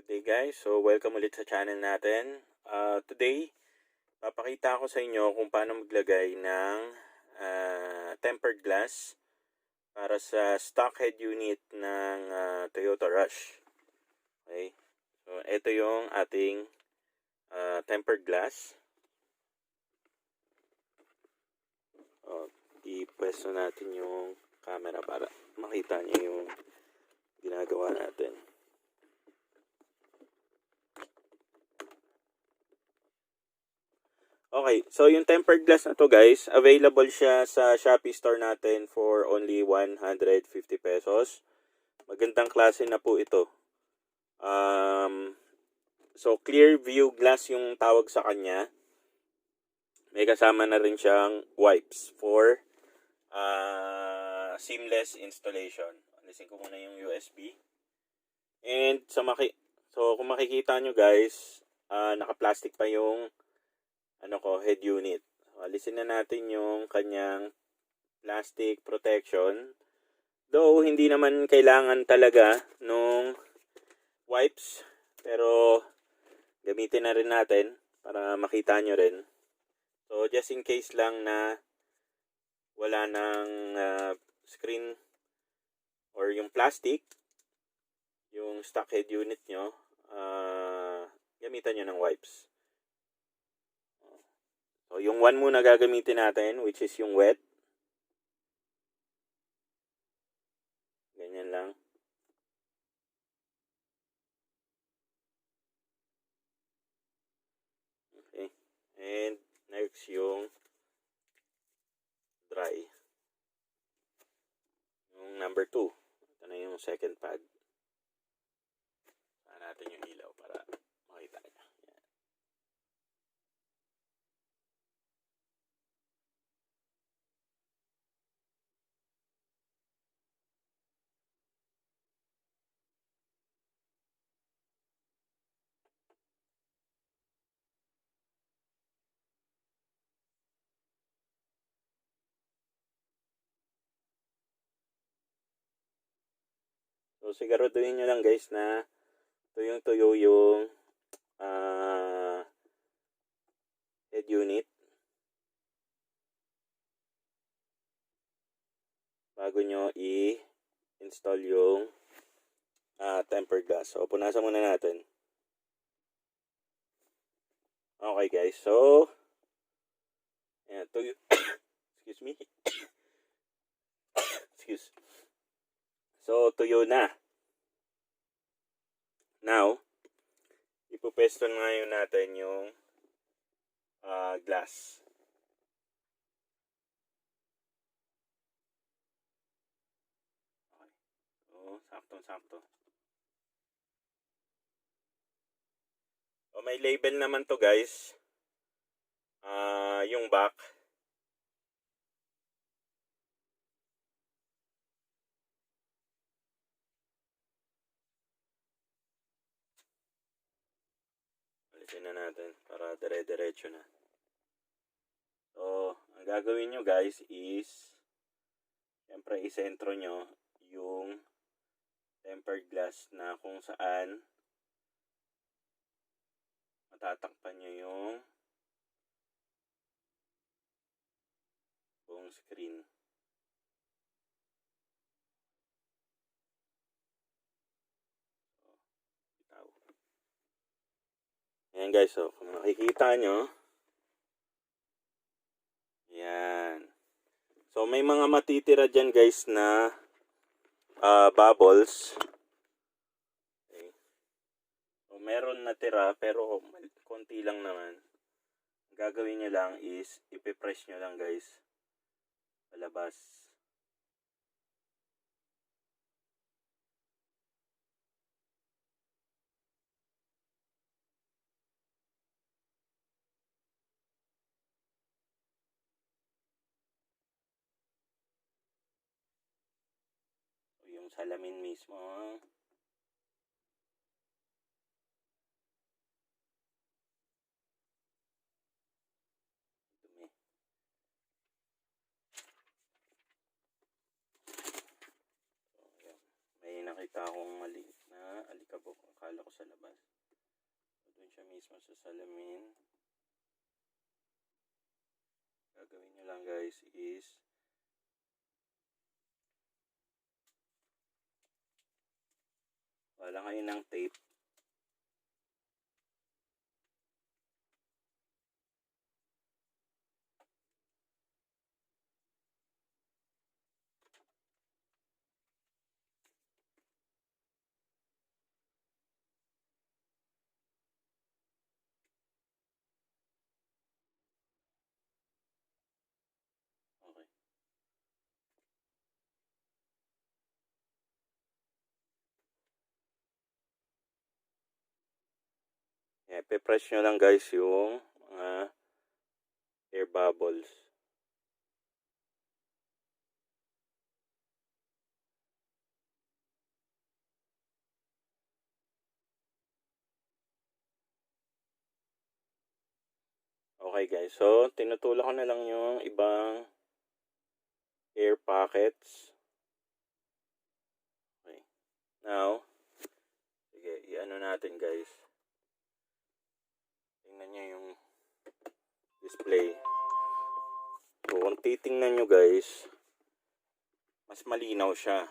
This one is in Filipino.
Good day guys, so welcome ulit sa channel natin. Today, papakita ko sa inyo kung paano maglagay ng tempered glass para sa stock head unit ng Toyota Rush. Okay, so ito yung ating tempered glass. I-pwesto natin yung camera para makita niyo yung ginagawa natin. Okay, so yung tempered glass na to guys, available siya sa Shopee store natin for only 150 pesos. Magandang klase na po ito. So clear view glass yung tawag sa kanya. May kasama na rin siyang wipes for seamless installation. Alisin ko muna yung USB. And so kung makikita nyo guys, naka-plastic pa yung head unit. Alisin na natin yung kanyang plastic protection. Though hindi naman kailangan talaga nung wipes, pero gamitin na rin natin para makita nyo rin. So just in case lang na wala ng screen or yung plastic, yung stock head unit nyo, gamitan nyo ng wipes. So, yung one muna gagamitin natin, which is yung wet. Ganyan lang. Okay. And next yung dry. Yung number 2. Ito na yung second pad. Saan natin yung ilaw para makita nyo. So, siguraduhin nyo lang guys na tuyong-tuyo yung head unit bago nyo i-install yung tempered glass. So, punasan muna natin. Okay guys, so ayan, tuyo. Excuse me. So, tuyo na. Now, ipupesto ngayon natin yung glass. Okay. So, saktong-sakto. So, may label naman to guys. Yung back. Alisin na natin para dire-diretso na. So, ang gagawin nyo guys is siyempre isentro nyo yung tempered glass na kung saan matatakpan nyo yung buong screen. Ayan guys, so kung makikita nyo, yan. So may mga matitira dyan guys na bubbles. Okay. So meron natira pero konti lang naman. Ang gagawin nyo lang is ipipress nyo lang guys palabas. Yung salamin mismo. Dumi. So, may nakita akong maliit na alikabok. Akala ko sa labas. siya mismo sa salamin. Gagawin nyo lang guys is wala kayo ng tape. Okay. Pe-press nyo lang guys yung mga air bubbles. Okay guys, so tinutulak ko na lang yung ibang air pockets. Okay. Now, sige, i-ano natin guys. Tingnan nyo yung display. So, kung titingnan nyo guys, mas malinaw siya.